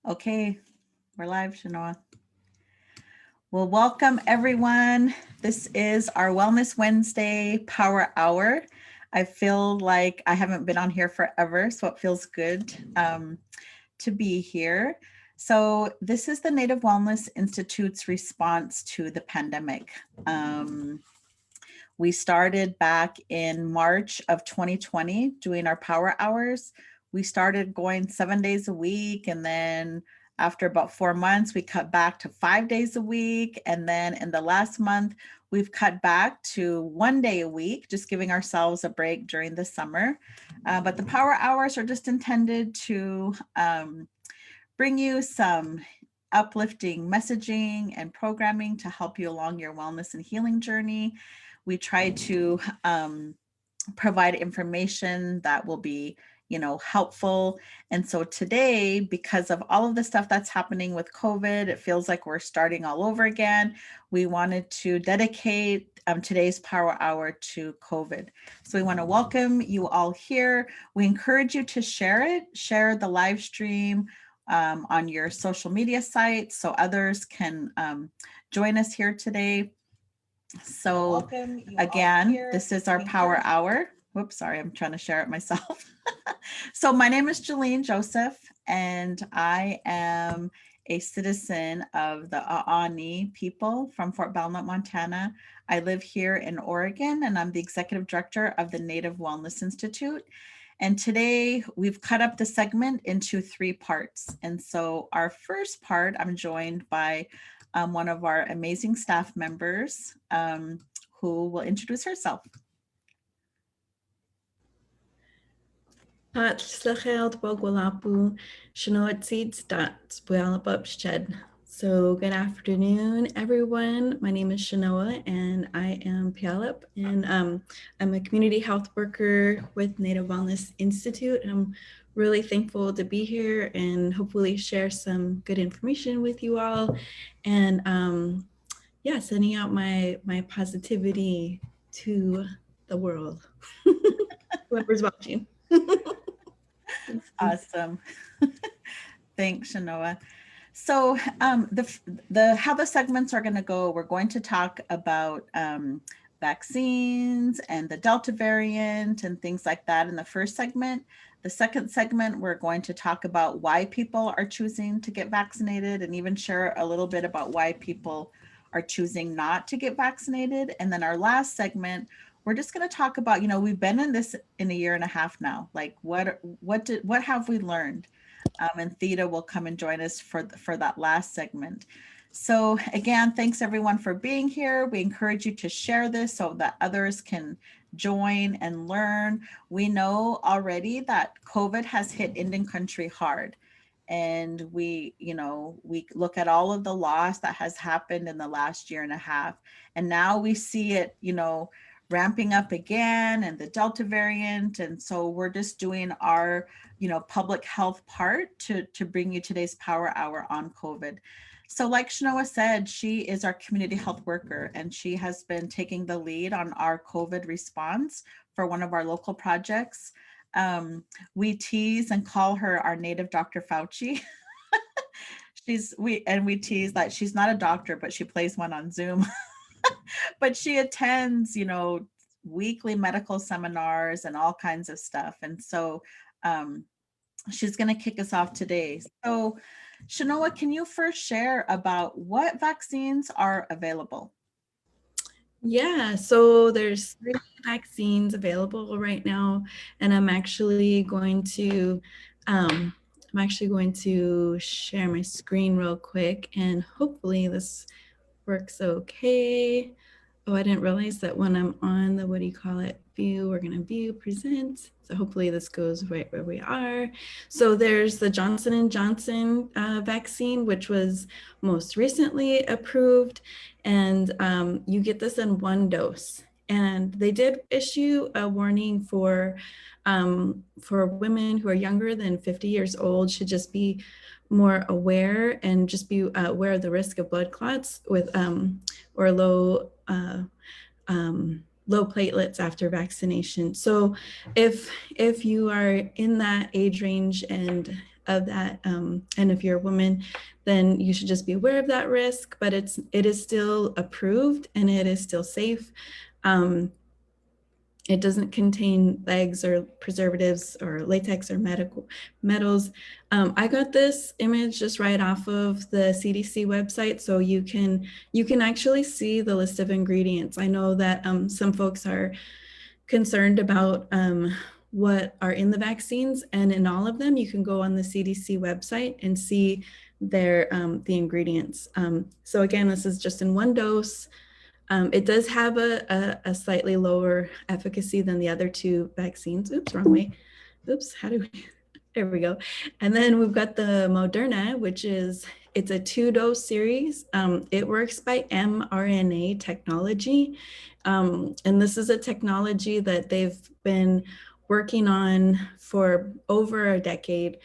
Okay, we're live, Shanoa. Well, welcome everyone. This is our Wellness Wednesday Power Hour. I feel like I haven't been on here forever, so it feels good to be here. So this is the Native Wellness Institute's response to the pandemic. We started back in March of 2020 doing our power hours. We started going 7 days a week, and then after about 4 months, we cut back to 5 days a week. And then in the last month, we've cut back to 1 day a week, just giving ourselves a break during the summer. But the power hours are just intended to bring you some uplifting messaging and programming to help you along your wellness and healing journey. We try to provide information that will be, helpful. And so today, because of all of the stuff that's happening with COVID, it feels like we're starting all over again. We wanted to dedicate today's power hour to COVID. So we want to welcome you all here. We encourage you to share the live stream on your social media sites so others can join us here today. So again, this is our power hour. Whoops, sorry, I'm trying to share it myself. So my name is Jolene Joseph, and I am a citizen of the Aani people from Fort Belknap, Montana. I live here in Oregon, and I'm the executive director of the Native Wellness Institute. And today we've cut up the segment into 3 parts. And so our first part, I'm joined by one of our amazing staff members who will introduce herself. So good afternoon, everyone. My name is Shanoa, and I am Puyallup, and I'm a community health worker with Native Wellness Institute. And I'm really thankful to be here and hopefully share some good information with you all. And yeah, sending out my positivity to the world, whoever's watching. Awesome. Thanks, Shanoa. So how the segments are going to go, we're going to talk about vaccines and the Delta variant and things like that in the first segment. The second segment, we're going to talk about why people are choosing to get vaccinated and even share a little bit about why people are choosing not to get vaccinated. And then our last segment, we're just going to talk about, we've been in this in a year and a half now. Like what have we learned? And Theta will come and join us for that last segment. So again, thanks everyone for being here. We encourage you to share this so that others can join and learn. We know already that COVID has hit Indian country hard. And we look at all of the loss that has happened in the last year and a half. And now we see it, ramping up again and the Delta variant. And so we're just doing our, public health part to bring you today's power hour on COVID. So like Shanoa said, she is our community health worker, and she has been taking the lead on our COVID response for one of our local projects. We tease and call her our native Dr. Fauci. We tease that she's not a doctor, but she plays one on Zoom. But she attends, weekly medical seminars and all kinds of stuff. And so she's going to kick us off today. So Shanoa, can you first share about what vaccines are available? Yeah, so there's 3 vaccines available right now, and I'm actually going to share my screen real quick, and hopefully this works okay. Oh, I didn't realize that when I'm on the, view, we're gonna view, present. So hopefully this goes right where we are. So there's the Johnson & Johnson vaccine, which was most recently approved. And you get this in 1 dose. And they did issue a warning for women who are younger than 50 years old, should just be more aware and just be aware of the risk of blood clots with or low low platelets after vaccination. So if you are in that age range and of that, and if you're a woman, then you should just be aware of that risk. But it is still approved and it is still safe. It doesn't contain eggs or preservatives or latex or medical metals. I got this image just right off of the CDC website, so you can actually see the list of ingredients. I know that some folks are concerned about what are in the vaccines, and in all of them, you can go on the CDC website and see their the ingredients. So again, this is just in one dose. It does have a slightly lower efficacy than the other two vaccines. Oops, wrong way. Oops, how do we, there we go. And then we've got the Moderna, which is, it's a 2-dose series. It works by mRNA technology. And this is a technology that they've been working on for over a decade.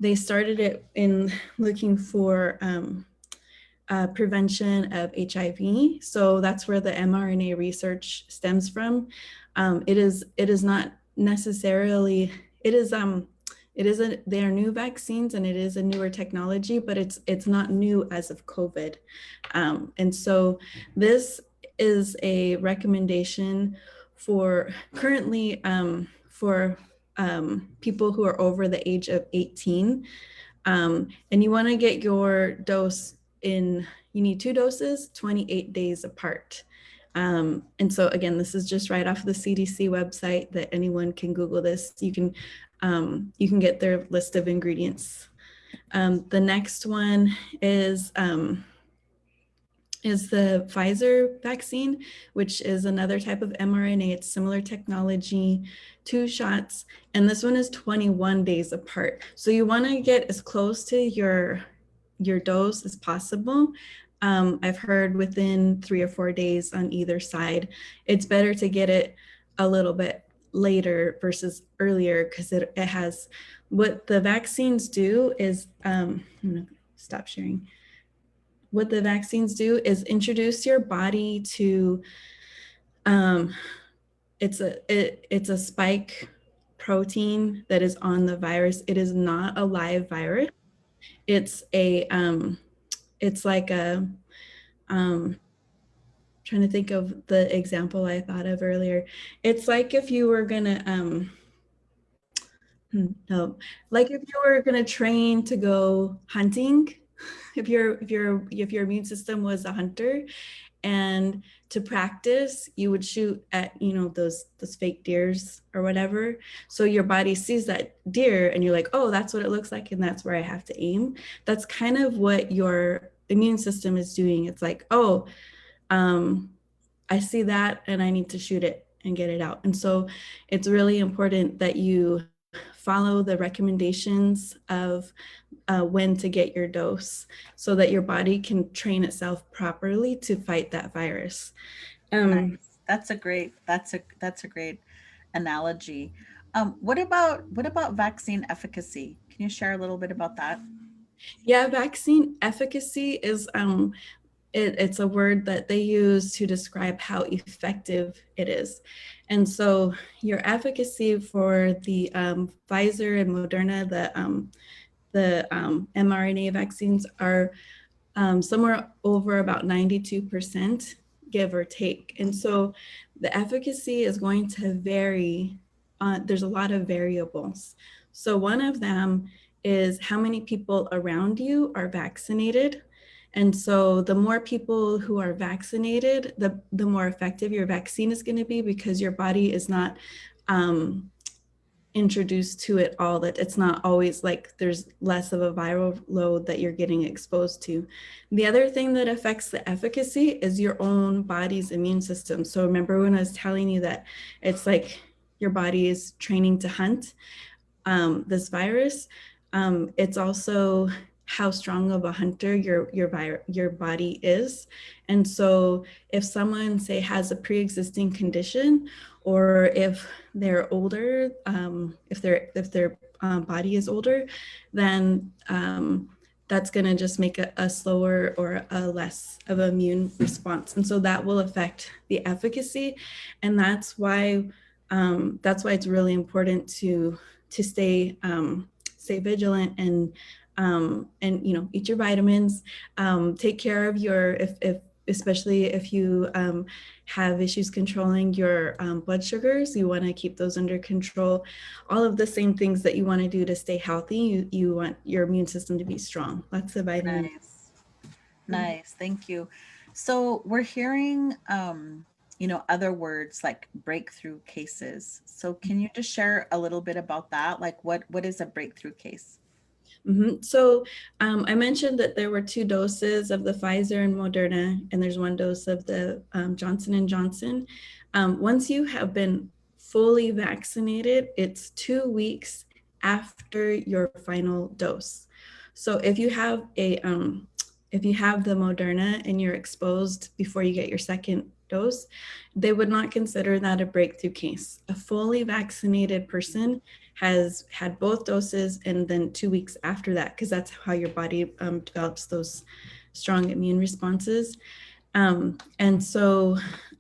They started it in looking for prevention of HIV. So that's where the mRNA research stems from. It is not necessarily, they are new vaccines and it is a newer technology, but it's not new as of COVID. And so this is a recommendation for currently for people who are over the age of 18. And you want to get your dose you need 2 doses, 28 days apart. And so again, this is just right off the CDC website that anyone can Google this. You can get their list of ingredients. The next one is the Pfizer vaccine, which is another type of mRNA. It's similar technology, 2 shots, and this one is 21 days apart. So you want to get as close to your dose as possible. I've heard within 3 or 4 days on either side. It's better to get it a little bit later versus earlier, because it has, what the vaccines do is, I'm gonna stop sharing. What the vaccines do is introduce your body to, it's a spike protein that is on the virus. It is not a live virus. It's it's like trying to think of the example I thought of earlier. It's like if you were gonna, no, like if you were gonna train to go hunting, if your immune system was a hunter, and to practice you would shoot at those fake deers or whatever, so your body sees that deer and you're like, oh, that's what it looks like and that's where I have to aim. That's kind of what your immune system is doing. It's like, oh, I see that and I need to shoot it and get it out. And so it's really important that you follow the recommendations of when to get your dose, so that your body can train itself properly to fight that virus. Nice. That's a great analogy. What about vaccine efficacy? Can you share a little bit about that? Yeah, vaccine efficacy is it's a word that they use to describe how effective it is. And so your efficacy for the Pfizer and Moderna, the mRNA vaccines, are somewhere over about 92%, give or take. And so the efficacy is going to vary. There's a lot of variables. So one of them is how many people around you are vaccinated. And so the more people who are vaccinated, the more effective your vaccine is going to be, because your body is not introduced to it all, that it's not always like there's less of a viral load that you're getting exposed to. The other thing that affects the efficacy is your own body's immune system. So remember when I was telling you that it's like your body is training to hunt this virus, it's also how strong of a hunter your body is. And so if someone, say, has a pre-existing condition, or if they're older, if their body is older, then that's going to just make a slower or a less of an immune response. And so that will affect the efficacy. And that's why it's really important to stay vigilant and eat your vitamins, take care of your if especially if you have issues controlling your blood sugars, you want to keep those under control. All of the same things that you want to do to stay healthy, you want your immune system to be strong. Lots of vitamins. Nice. Nice. Thank you. So we're hearing, other words like breakthrough cases. So can you just share a little bit about that? Like what is a breakthrough case? So I mentioned that there were 2 doses of the Pfizer and Moderna, and there's 1 dose of the Johnson and Johnson. Once you have been fully vaccinated, it's 2 weeks after your final dose. So if you have the Moderna and you're exposed before you get your second dose, they would not consider that a breakthrough case. A fully vaccinated person has had both doses and then 2 weeks after that, because that's how your body develops those strong immune responses. And so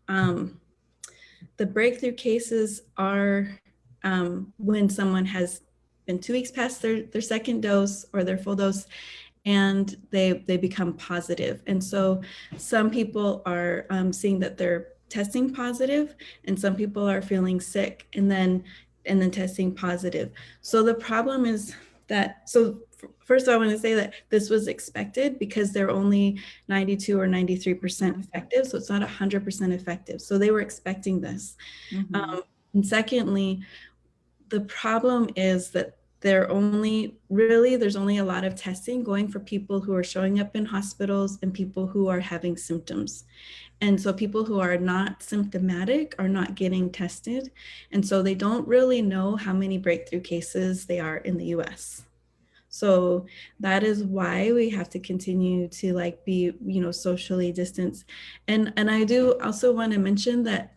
the breakthrough cases are when someone has been 2 weeks past their second dose or their full dose, and they become positive. And so some people are seeing that they're testing positive, and some people are feeling sick and then testing positive. So the problem is that, so first I want to say that this was expected because they're only 92 or 93% effective. So it's not 100% effective. So they were expecting this. Mm-hmm. And secondly, the problem is that there's only a lot of testing going for people who are showing up in hospitals and people who are having symptoms. And so people who are not symptomatic are not getting tested. And so they don't really know how many breakthrough cases they are in the US. So that is why we have to continue to be, socially distanced. And I do also want to mention that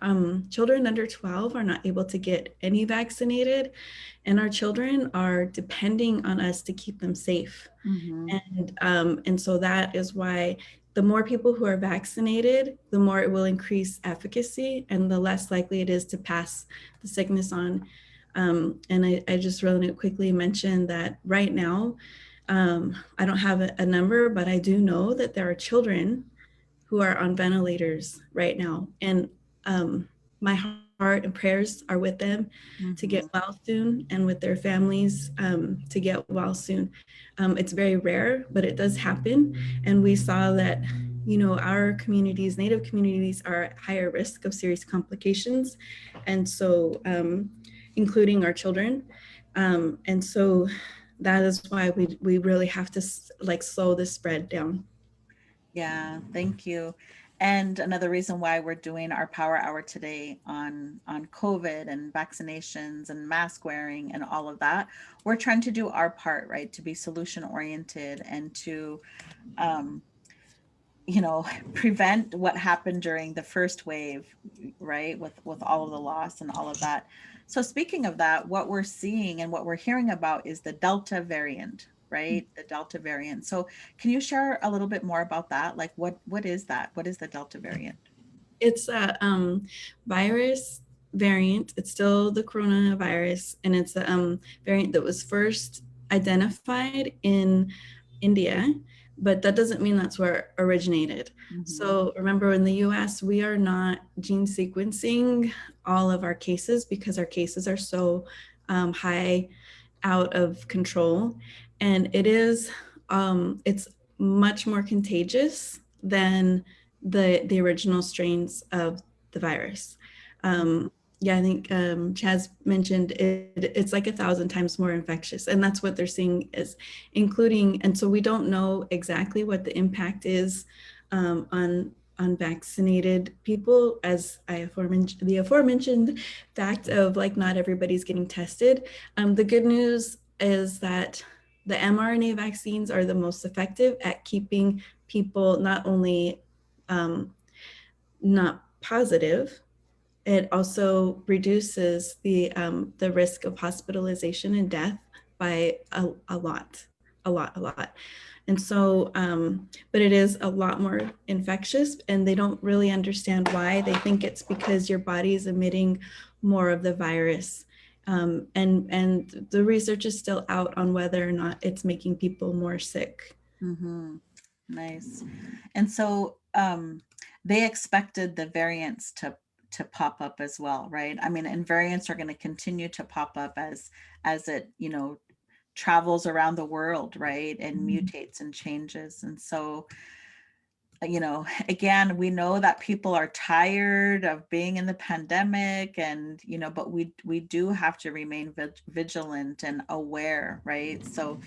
children under 12 are not able to get any vaccinated, and our children are depending on us to keep them safe. Mm-hmm. And so that is why the more people who are vaccinated, the more it will increase efficacy and the less likely it is to pass the sickness on. And I just really quickly mention that right now, I don't have a number, but I do know that there are children who are on ventilators right now. And my heart and prayers are with them to Mm-hmm. get well soon, and with their families to get well soon. It's very rare, but it does happen. And we saw that, our communities, Native communities, are at higher risk of serious complications. And so, including our children. And so that is why we really have to slow the spread down. Yeah, thank you. And another reason why we're doing our power hour today on COVID and vaccinations and mask wearing and all of that, we're trying to do our part, right? To be solution oriented and to um, prevent what happened during the first wave, right? With all of the loss and all of that. So speaking of that, what we're seeing and what we're hearing about is the Delta variant, right? The Delta variant. So can you share a little bit more about that? Like what is that? What is the Delta variant? It's a virus variant. It's still the coronavirus, and it's a variant that was first identified in India, but that doesn't mean that's where it originated. Mm-hmm. So remember, in the US, we are not gene sequencing all of our cases because our cases are so high out of control. And it's much more contagious than the original strains of the virus. Yeah, I think Chaz mentioned it's like 1,000 times more infectious, and that's what they're seeing is including. And so we don't know exactly what the impact is on unvaccinated people, as the aforementioned fact of not everybody's getting tested. The good news is that the mRNA vaccines are the most effective at keeping people not only not positive, it also reduces the risk of hospitalization and death by a lot. a lot. And so, but it is a lot more infectious, and they don't really understand why. They think it's because your body is emitting more of the virus. And the research is still out on whether or not it's making people more sick. Mm-hmm. Nice. And so they expected the variants to pop up as well, right? I mean, and variants are going to continue to pop up as it, travels around the world, right? And mutates and changes. And so, again, we know that people are tired of being in the pandemic, and but we do have to remain vigilant and aware, right? So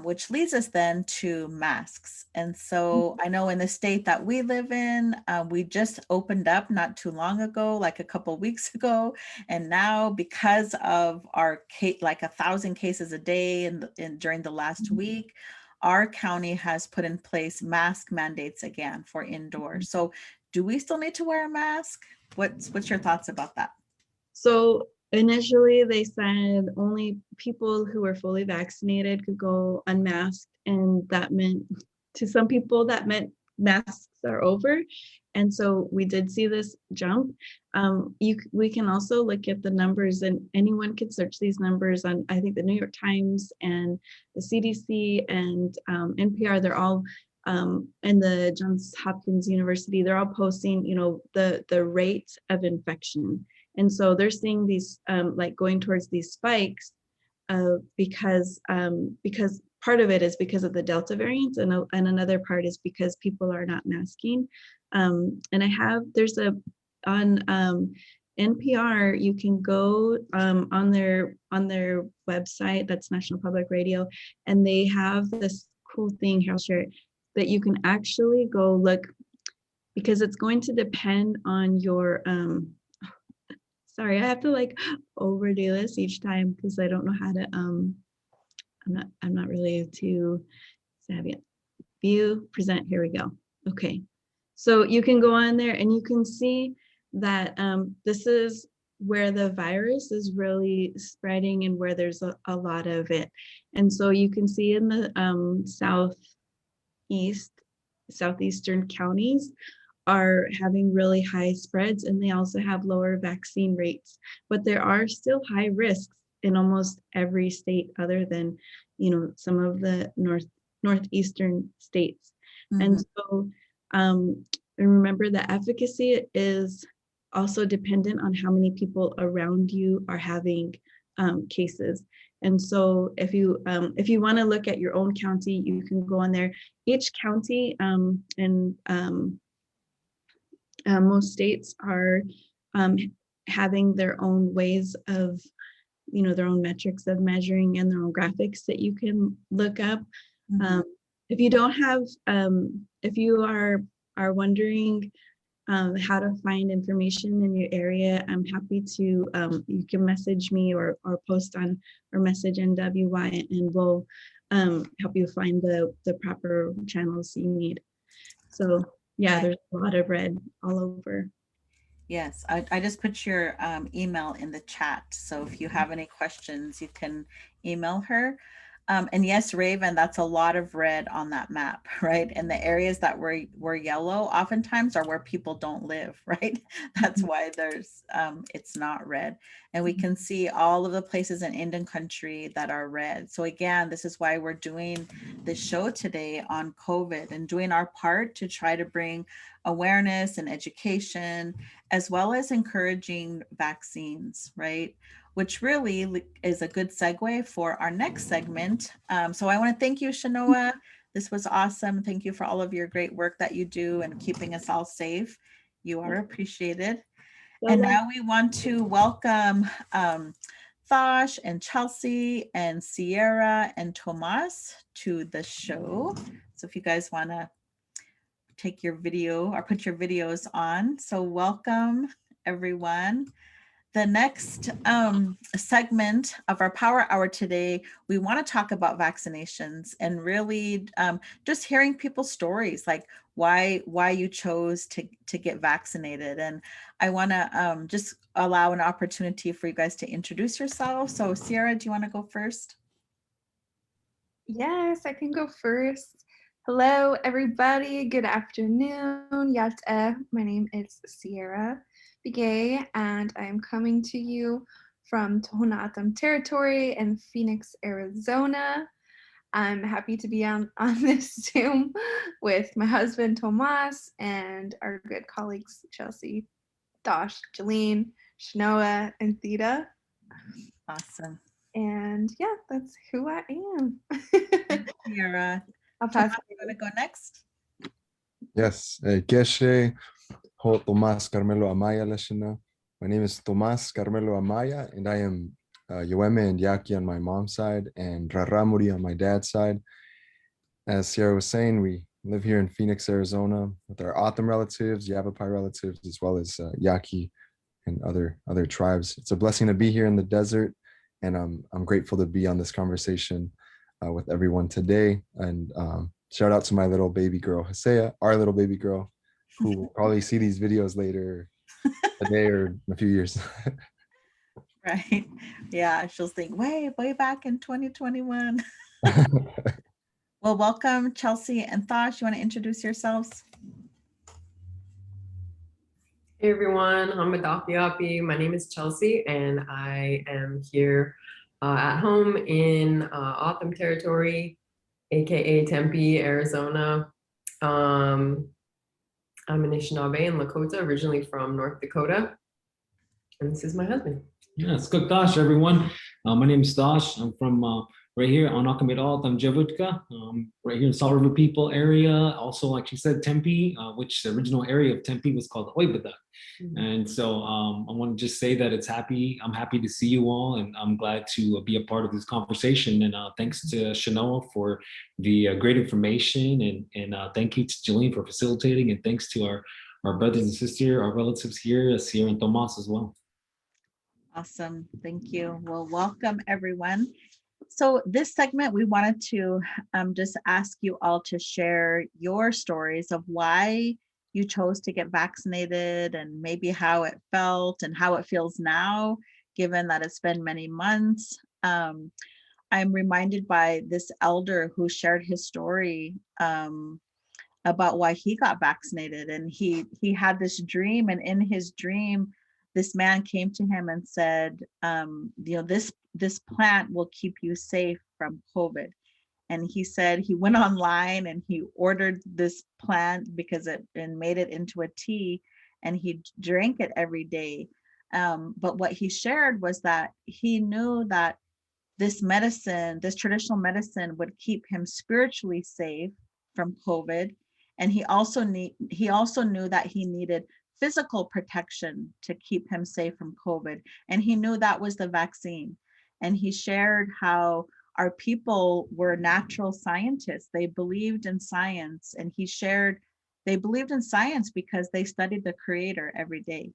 which leads us then to masks. And so I know in the state that we live in, we just opened up not too long ago, like a couple weeks ago. And now, because of our like 1,000 cases a day during the last week, our county has put in place mask mandates again for indoors. So do we still need to wear a mask? What's your thoughts about that? So initially they said only people who were fully vaccinated could go unmasked. And that meant, to some people, that meant masks are over. And so we did see this jump. We can also look at the numbers, and anyone can search these numbers on, I think, the New York Times and the CDC and NPR. They're all and the Johns Hopkins University. They're all posting, the rate of infection. And so they're seeing these like going towards these spikes because part of it is because of the Delta variant, and another part is because people are not masking. And there's on NPR, you can go on their website, that's National Public Radio, and they have this cool thing here, I'll share it, that you can actually go look, because it's going to depend on your sorry, I have to like overdo this each time because I don't know how to I'm not really too savvy. View, present, here we go. Okay. So you can go on there and you can see that this is where the virus is really spreading and where there's a lot of it. And so you can see in the southeastern counties are having really high spreads, and they also have lower vaccine rates, but there are still high risks in almost every state other than some of the northeastern states. And so remember that efficacy is also dependent on how many people around you are having cases. And so if you want to look at your own county, you can go on there. Each county and most states are having their own ways of, their own metrics of measuring and their own graphics that you can look up. If you don't have, if you are wondering how to find information in your area, I'm happy to, you can message me or post on or message NWI, and we'll help you find the proper channels you need. So yeah, there's a lot of red all over. Yes, I just put your email in the chat. So if you have any questions, you can email her. And yes, Raven, that's a lot of red on that map, right? And the areas that were yellow oftentimes are where people don't live, right? That's why it's not red. And we can see all of the places in Indian country that are red. So again, this is why we're doing this show today on COVID and doing our part to try to bring awareness and education, as well as encouraging vaccines, right? Which really is a good segue for our next segment. So I want to thank you, Shanoa. This was awesome. Thank you for all of your great work that you do and keeping us all safe. You are appreciated. And now we want to welcome Thosh and Chelsea and Sierra and Tomas to the show. So if you guys want to take your video or put your videos on. So welcome, everyone. The next segment of our Power Hour today, we want to talk about vaccinations and really just hearing people's stories, like why you chose to get vaccinated. And I want to just allow an opportunity for you guys to introduce yourselves. So Sierra, do you want to go first? Yes, I can go first. Hello, everybody. Good afternoon. Yata. My name is Sierra Bigay, and I'm coming to you from Tohonatham Territory in Phoenix, Arizona. I'm happy to be on this Zoom with my husband, Tomas, and our good colleagues, Chelsea, Dosh, Jeline, Shanoa, and Theta. Awesome. And yeah, that's who I am. Yara, I'll Tomas, pass you want to go next? Yes, Keshe, Ho Tomas Carmelo Amaya Leshina. My name is Tomas Carmelo Amaya, and I am Yoeme and Yaki on my mom's side and Raramuri on my dad's side. As Sierra was saying, we live here in Phoenix, Arizona with our Otham relatives, Yavapai relatives, as well as Yaki and other tribes. It's a blessing to be here in the desert, and I'm grateful to be on this conversation with everyone today. And shout out to my little baby girl, Hosea, our little baby girl, who will probably see these videos later today or in a few years. Right. Yeah, she'll think, way back in 2021. Well, welcome, Chelsea and Thosh. You want to introduce yourselves? Hey everyone, I'm Adapiapi. My name is Chelsea, and I am here at home in Otham Territory, aka Tempe, Arizona. I'm an Anishinaabe and Lakota, originally from North Dakota, and this is my husband. Yeah, it's good Dash, everyone. My name is Dash. I'm from right here on Akamiralt. I'm Javutka, right here in Salt River People area. Also, like she said, Tempe, which the original area of Tempe was called Oibadak. And so I want to just say that I'm happy to see you all, and I'm glad to be a part of this conversation. And thanks to Shanoa for the great information, and thank you to Jillian for facilitating, and thanks to our brothers and sisters, our relatives here, Sierra and Tomas as well. Awesome. Thank you. Well, welcome everyone. So this segment, we wanted to just ask you all to share your stories of why you chose to get vaccinated and maybe how it felt and how it feels now, given that it's been many months. I'm reminded by this elder who shared his story about why he got vaccinated, and he had this dream, and in his dream this man came to him and said, this plant will keep you safe from COVID. And he said he went online and he ordered this plant because it and made it into a tea, and he drank it every day. But what he shared was that he knew that this traditional medicine would keep him spiritually safe from COVID. And he also knew that he needed physical protection to keep him safe from COVID. And he knew that was the vaccine. And he shared how our people were natural scientists. They believed in science. And he shared they believed in science because they studied the creator every day.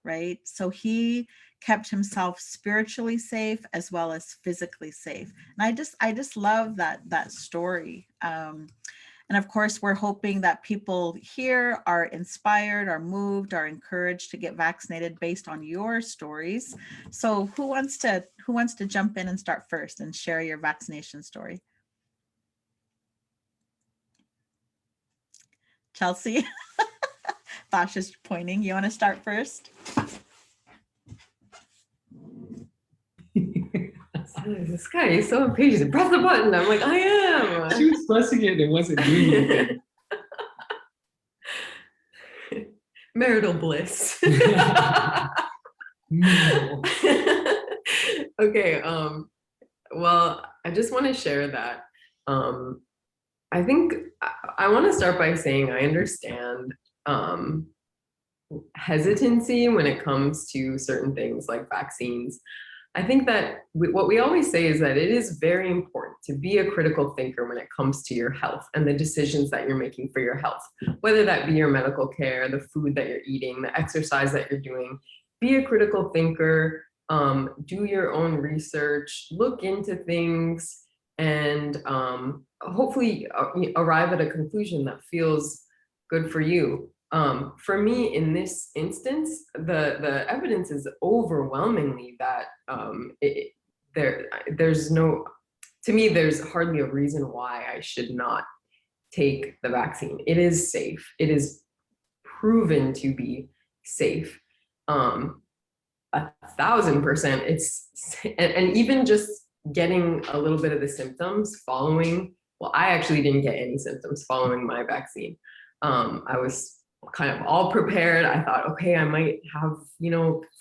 Right? So he kept himself spiritually safe as well as physically safe. And I just love that story. And of course, we're hoping that people here are inspired, are moved, are encouraged to get vaccinated based on your stories. So who wants to jump in and start first and share your vaccination story? Chelsea? Tasha's pointing. You want to start first? This guy is so impatient. Press the button. I'm like, I am. She was pressing it and it wasn't doing anything. Marital bliss. No. Okay. Well, I just want to share that. I think I want to start by saying I understand hesitancy when it comes to certain things like vaccines. I think that what we always say is that it is very important to be a critical thinker when it comes to your health and the decisions that you're making for your health, whether that be your medical care, the food that you're eating, the exercise that you're doing. Be a critical thinker, do your own research, look into things, and hopefully arrive at a conclusion that feels good for you. For me, in this instance, the evidence is overwhelmingly that there's no, to me, there's hardly a reason why I should not take the vaccine. It is safe. It is proven to be safe. 1,000%. And even just getting a little bit of the symptoms following, well, I actually didn't get any symptoms following my vaccine. I was kind of all prepared. I thought, okay, I might have,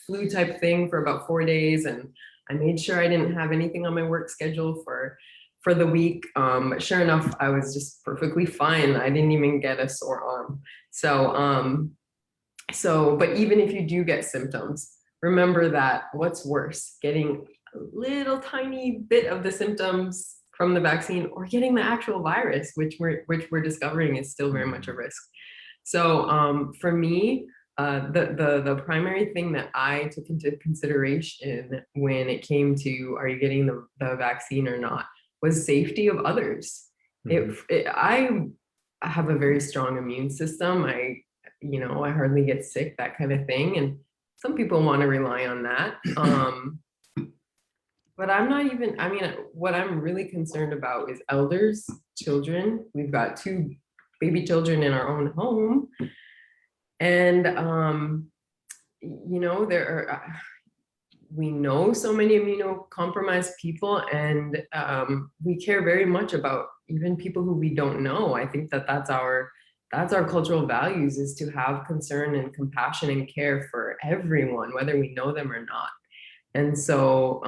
flu type thing for about 4 days. And I made sure I didn't have anything on my work schedule for the week. But sure enough, I was just perfectly fine. I didn't even get a sore arm. But even if you do get symptoms, remember that what's worse, getting a little tiny bit of the symptoms from the vaccine or getting the actual virus, which we're discovering is still very much a risk. So for me, the primary thing that I took into consideration when it came to, are you getting the vaccine or not, was safety of others. I have a very strong immune system. I hardly get sick, that kind of thing. And some people want to rely on that. But I'm not even, what I'm really concerned about is elders, children. We've got 2 baby children in our own home. And, we know so many immunocompromised people, and we care very much about even people who we don't know. I think that's our cultural values, is to have concern and compassion and care for everyone, whether we know them or not. And so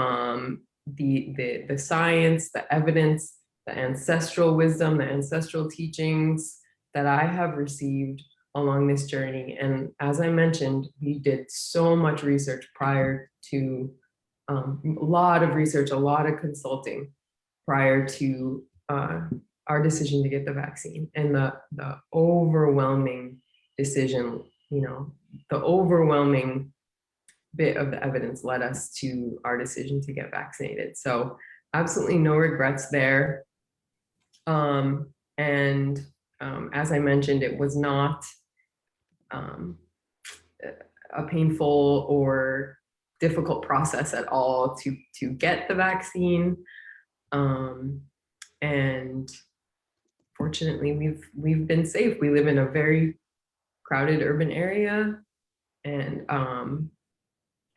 the science, the evidence, the ancestral wisdom, the ancestral teachings that I have received along this journey. And as I mentioned, we did so much research prior to, a lot of research, a lot of consulting prior to our decision to get the vaccine. And the overwhelming decision, the overwhelming bit of the evidence led us to our decision to get vaccinated. So absolutely no regrets there. As I mentioned, it was not a painful or difficult process at all to get the vaccine. And fortunately, we've been safe. We live in a very crowded urban area, and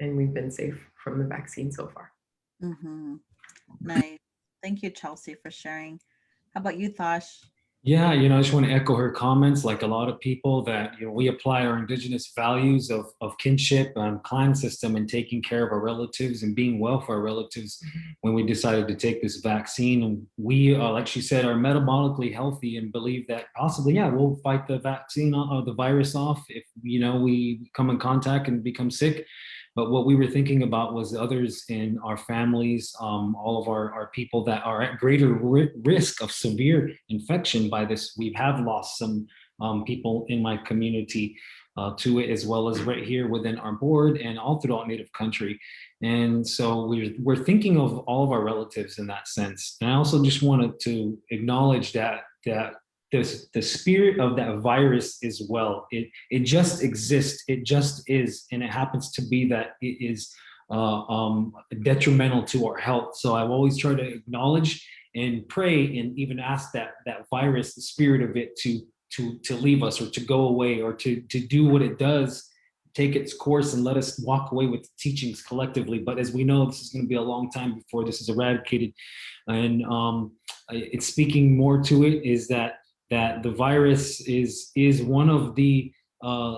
we've been safe from the vaccine so far. Mm-hmm. Nice. Thank you, Chelsea, for sharing. How about you, Thosh? Yeah, I just want to echo her comments. Like a lot of people, that we apply our indigenous values of kinship and clan system and taking care of our relatives and being well for our relatives when we decided to take this vaccine. And we, like she said, are metabolically healthy and believe that possibly, we'll fight the vaccine or the virus off if we come in contact and become sick. But what we were thinking about was others in our families, all of our people that are at greater risk of severe infection by this. We have lost some people in my community to it, as well as right here within our board and all throughout Native country. And so we're thinking of all of our relatives in that sense. And I also just wanted to acknowledge that the spirit of that virus is well. It just exists. It just is, and it happens to be that it is detrimental to our health. So I've always tried to acknowledge and pray and even ask that virus, the spirit of it, to leave us or to go away or to do what it does, take its course and let us walk away with the teachings collectively. But as we know, this is going to be a long time before this is eradicated. And it's speaking more to it is that the virus is one of the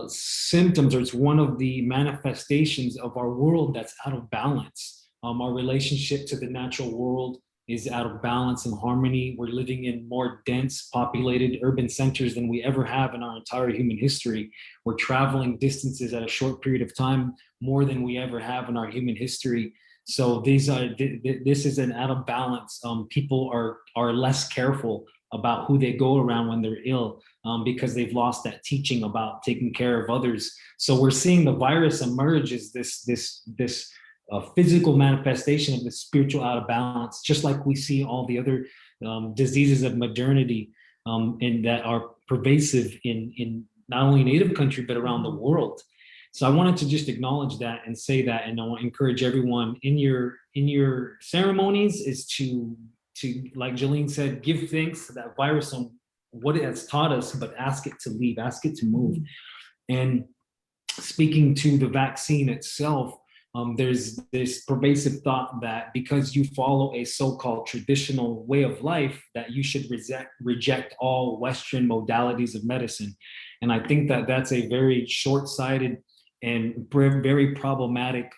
symptoms, or it's one of the manifestations of our world that's out of balance. Our relationship to the natural world is out of balance and harmony. We're living in more dense populated urban centers than we ever have in our entire human history. We're traveling distances at a short period of time more than we ever have in our human history. So this is an out of balance. People are less careful about who they go around when they're ill, because they've lost that teaching about taking care of others. So we're seeing the virus emerge as this physical manifestation of the spiritual out of balance, just like we see all the other diseases of modernity and that are pervasive in not only Native country, but around the world. So I wanted to just acknowledge that and say that, and I want to encourage everyone in your ceremonies is to to, like Jolene said, give thanks to that virus on what it has taught us, but ask it to leave, ask it to move. And speaking to the vaccine itself, there's this pervasive thought that because you follow a so-called traditional way of life, that you should reject all Western modalities of medicine. And I think that that's a very short-sighted and very problematic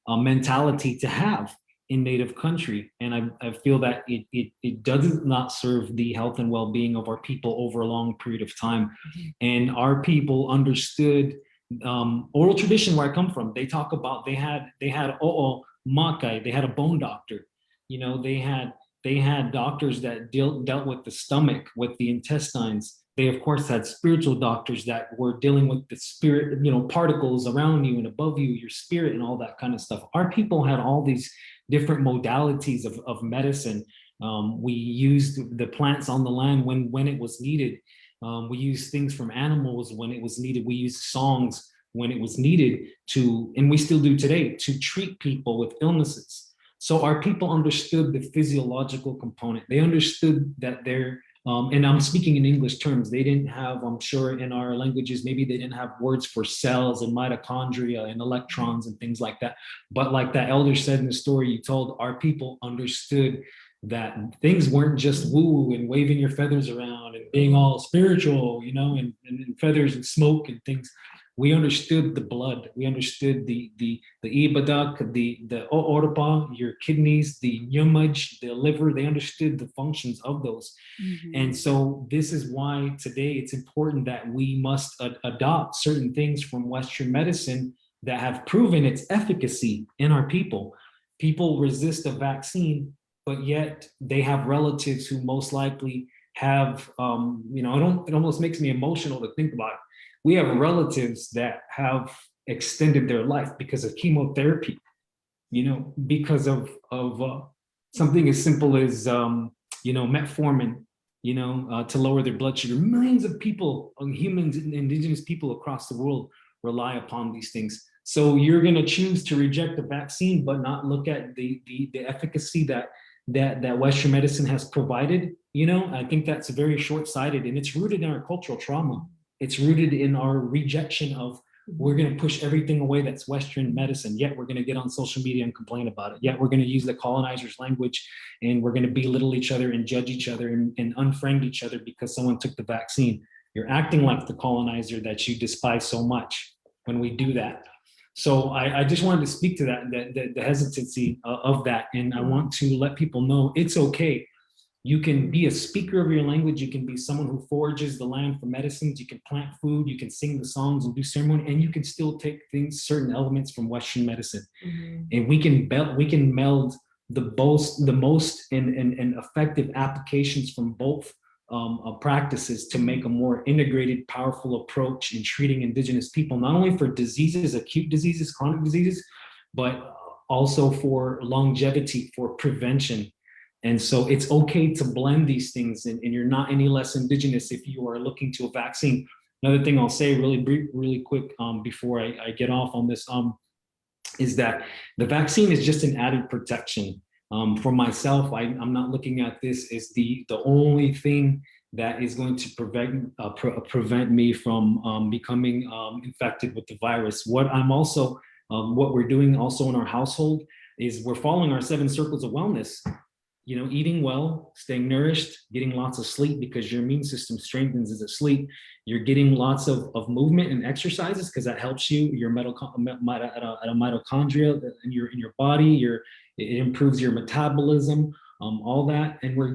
mentality to have in native country. And I feel that it does not serve the health and well-being of our people over a long period of time. And our people understood oral tradition where I come from. They talk about they had makai, they had a bone doctor. You know, they had doctors that dealt with the stomach, with the intestines. They of course had spiritual doctors that were dealing with the spirit, you know, particles around you and above you, your spirit and all that kind of stuff. Our people had all these different modalities of medicine. We used the plants on the land when it was needed. We used things from animals when it was needed. We used songs when it was needed to, and we still do today, to treat people with illnesses. So our people understood the physiological component. They understood that they're, and I'm speaking in English terms, they didn't have, I'm sure in our languages, maybe they didn't have words for cells and mitochondria and electrons and things like that. But like that elder said in the story you told, our people understood that things weren't just woo and waving your feathers around and being all spiritual, you know, and feathers and smoke and things. We understood the blood. We understood the ibadak, the oorpa, your kidneys, the nyumaj, the liver. They understood the functions of those. And so this is why today it's important that we must adopt certain things from Western medicine that have proven its efficacy in our people. People resist a vaccine, but yet they have relatives who most likely have, you know, it almost makes me emotional to think about it. We have relatives that have extended their life because of chemotherapy, you know, because of something as simple as, you know, metformin, you know, to lower their blood sugar. Millions of people, humans, indigenous people across the world rely upon these things. So you're going to choose to reject the vaccine, but not look at the efficacy that Western medicine has provided. You know, I think that's very short-sighted, and it's rooted in our cultural trauma. It's rooted in our rejection of, we're going to push everything away that's Western medicine, yet we're going to get on social media and complain about it. Yet we're going to use the colonizers' language, and we're going to belittle each other and judge each other and unfriend each other because someone took the vaccine. You're acting like the colonizer that you despise so much when we do that. So I just wanted to speak to that, the hesitancy of that. And I want to let people know it's okay. You can be a speaker of your language. You can be someone who forages the land for medicines. You can plant food. You can sing the songs and do ceremony, and you can still take things, certain elements from Western medicine. And we can meld the most and effective applications from both practices to make a more integrated, powerful approach in treating indigenous people, not only for diseases, acute diseases, chronic diseases, but also for longevity, for prevention. And so it's okay to blend these things, and you're not any less indigenous if you are looking to a vaccine. Another thing I'll say really quick before I get off on this is that the vaccine is just an added protection. For myself, I'm not looking at this as the only thing that is going to prevent me from becoming infected with the virus. What we're doing also in our household is we're following our 7 circles of wellness. You know, eating well, staying nourished, getting lots of sleep because your immune system strengthens as it sleep. You're getting lots of movement and exercises because that helps you, your mitochondria in your body, it improves your metabolism, all that. And we're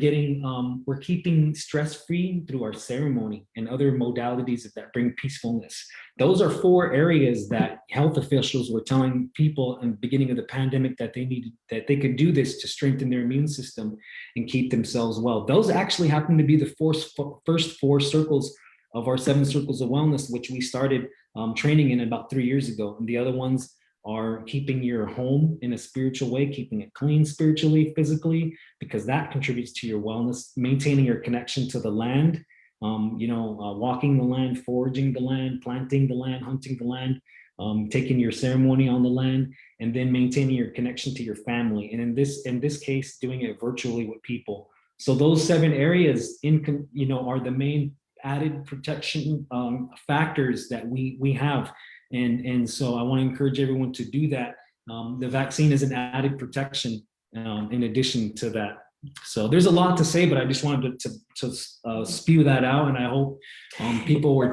keeping stress-free through our ceremony and other modalities that bring peacefulness. Those are 4 areas that health officials were telling people in the beginning of the pandemic that they could do this to strengthen their immune system and keep themselves well. Those actually happen to be the first 4 circles of our 7 circles of wellness, which we started training in about 3 years ago. And the other ones are keeping your home in a spiritual way, keeping it clean spiritually, physically, because that contributes to your wellness, maintaining your connection to the land, walking the land, foraging the land, planting the land, hunting the land, taking your ceremony on the land, and then maintaining your connection to your family. And in this case, doing it virtually with people. So those 7 areas are the main added protection factors that we have. And so I want to encourage everyone to do that. The vaccine is an added protection in addition to that. So there's a lot to say, but I just wanted to spew that out, and I hope people were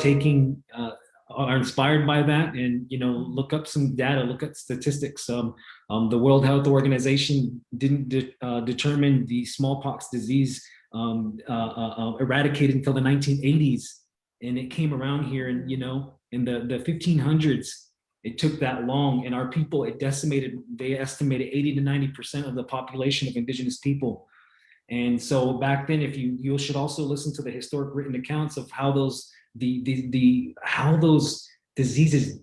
are inspired by that, and look up some data, look at statistics. The World Health Organization didn't determine the smallpox disease eradicated until the 1980s, and it came around here, and in the 1500s. It took that long, and our people, they estimated 80 to 90% of the population of indigenous people. And so back then, if you should also listen to the historic written accounts of how those how those diseases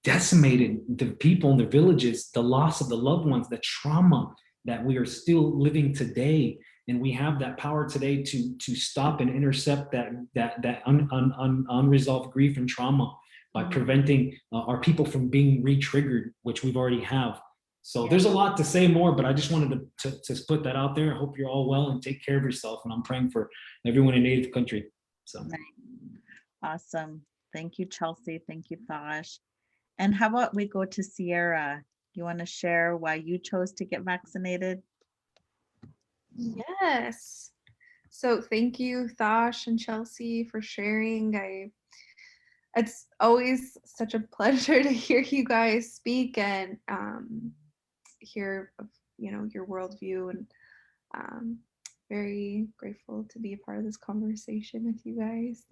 decimated the people in the villages, the loss of the loved ones, the trauma that we are still living today. And we have that power today to stop and intercept that unresolved grief and trauma by preventing our people from being re-triggered, which we've already have. So there's a lot to say more, but I just wanted to put that out there. I hope you're all well and take care of yourself. And I'm praying for everyone in Native country. So awesome. Thank you, Chelsea. Thank you, Thosh. And how about we go to Sierra? You want to share why you chose to get vaccinated? Yes. So thank you, Thosh and Chelsea, for sharing. It's always such a pleasure to hear you guys speak and hear your worldview, and very grateful to be a part of this conversation with you guys.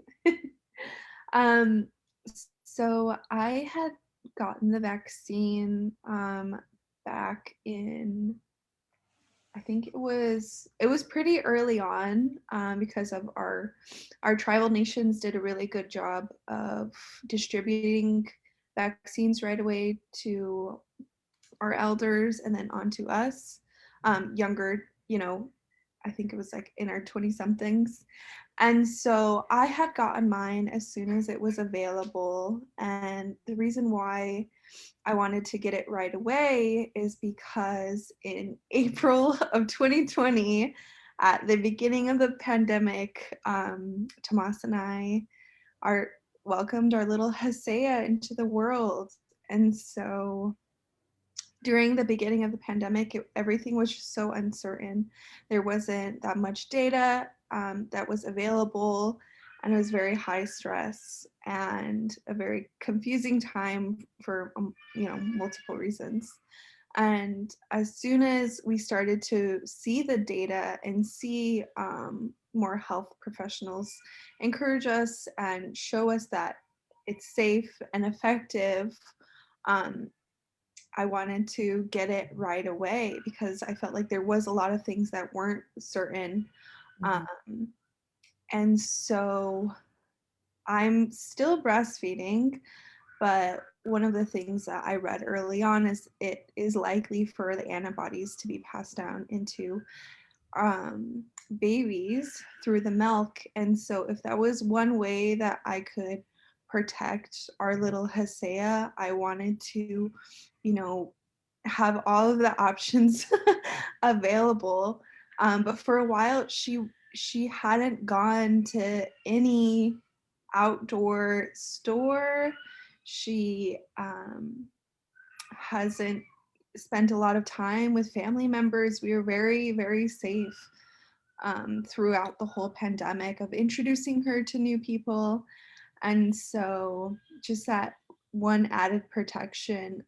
So I had gotten the vaccine back in, I think it was pretty early on, because of our tribal nations did a really good job of distributing vaccines right away to our elders and then on to us, younger, I think it was like in our 20 somethings. And so I had gotten mine as soon as it was available. And the reason why I wanted to get it right away is because in April of 2020, at the beginning of the pandemic, Tomas and I welcomed our little Hesea into the world. And so during the beginning of the pandemic, everything was just so uncertain. There wasn't that much data that was available, and it was very high stress and a very confusing time for multiple reasons. And as soon as we started to see the data and see more health professionals encourage us and show us that it's safe and effective, I wanted to get it right away because I felt like there was a lot of things that weren't certain. And so I'm still breastfeeding, but one of the things that I read early on is it is likely for the antibodies to be passed down into babies through the milk. And so if that was one way that I could protect our little Hesea, I wanted to, have all of the options available. But for a while, she hadn't gone to any outdoor store. She hasn't spent a lot of time with family members. We were very, very safe throughout the whole pandemic of introducing her to new people. And so just that one added protection,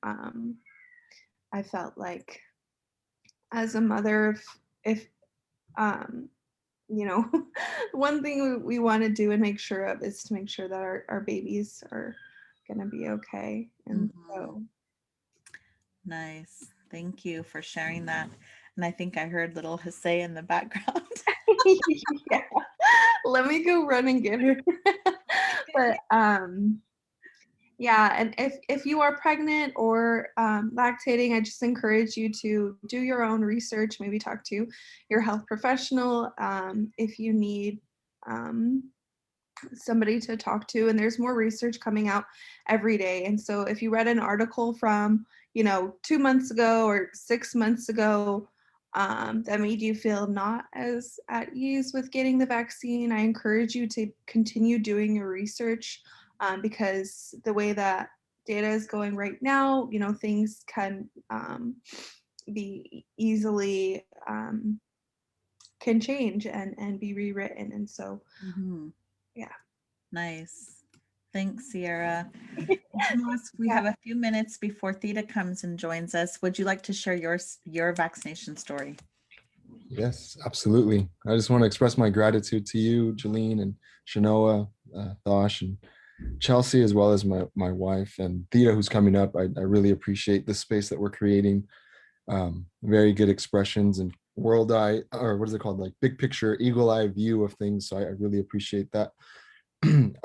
I felt like as a mother, if one thing we want to do and make sure of is to make sure that our babies are going to be okay. And so. Nice. Thank you for sharing that. And I think I heard little Hesea in the background. Yeah. Let me go run and get her. But yeah, and if you are pregnant or lactating, I just encourage you to do your own research, maybe talk to your health professional if you need somebody to talk to, and there's more research coming out every day. And so if you read an article from 2 months ago or 6 months ago that made you feel not as at ease with getting the vaccine, I encourage you to continue doing your research, because the way that data is going right now, things can be easily can change and be rewritten. And so yeah. Nice. Thanks, Sierra. Tomas, we Yeah. have a few minutes before Theta comes and joins us. Would you like to share your vaccination story? Yes, absolutely. I just want to express my gratitude to you, Jolene, and Shanoa, Thosh, and Chelsea, as well as my wife and Theta, who's coming up. I really appreciate the space that we're creating. Very good expressions and world eye, or what is it called? Like big picture, eagle eye view of things. So I really appreciate that. In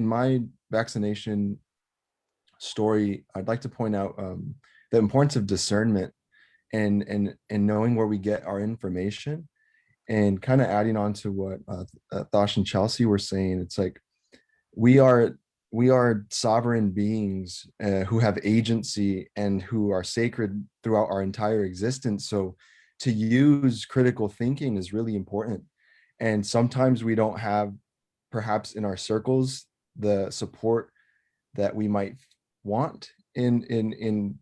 my vaccination story, I'd like to point out the importance of discernment and knowing where we get our information, and kind of adding on to what Thosh and Chelsea were saying. It's like we are sovereign beings who have agency and who are sacred throughout our entire existence. So to use critical thinking is really important. And sometimes we don't have, perhaps in our circles, the support that we might want in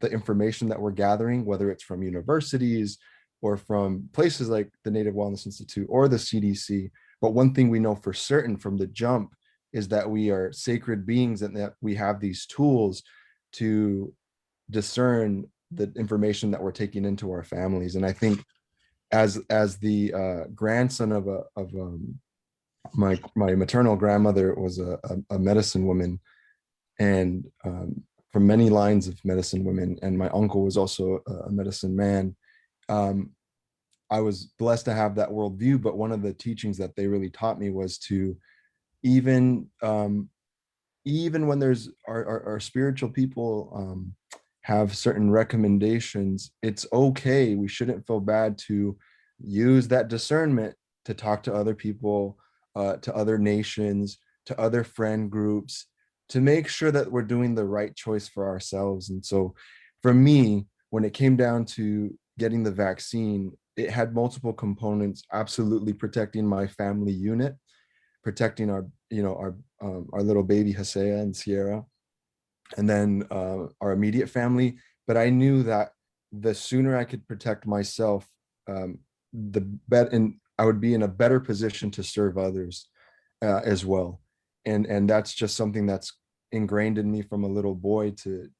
the information that we're gathering, whether it's from universities or from places like the Native Wellness Institute or the CDC. But one thing we know for certain from the jump is that we are sacred beings and that we have these tools to discern the information that we're taking into our families. And I think as the grandson of my maternal grandmother was a medicine woman, and from many lines of medicine women, and my uncle was also a medicine man. I was blessed to have that worldview, but one of the teachings that they really taught me was to even when there's our spiritual people have certain recommendations, it's okay. We shouldn't feel bad to use that discernment to talk to other people, to other nations, to other friend groups, to make sure that we're doing the right choice for ourselves. And so for me, when it came down to getting the vaccine, it had multiple components: absolutely protecting my family unit, protecting our little baby Hasea and Sierra, and then our immediate family. But I knew that the sooner I could protect myself, the better, and I would be in a better position to serve others as well. And that's just something that's ingrained in me from a little boy to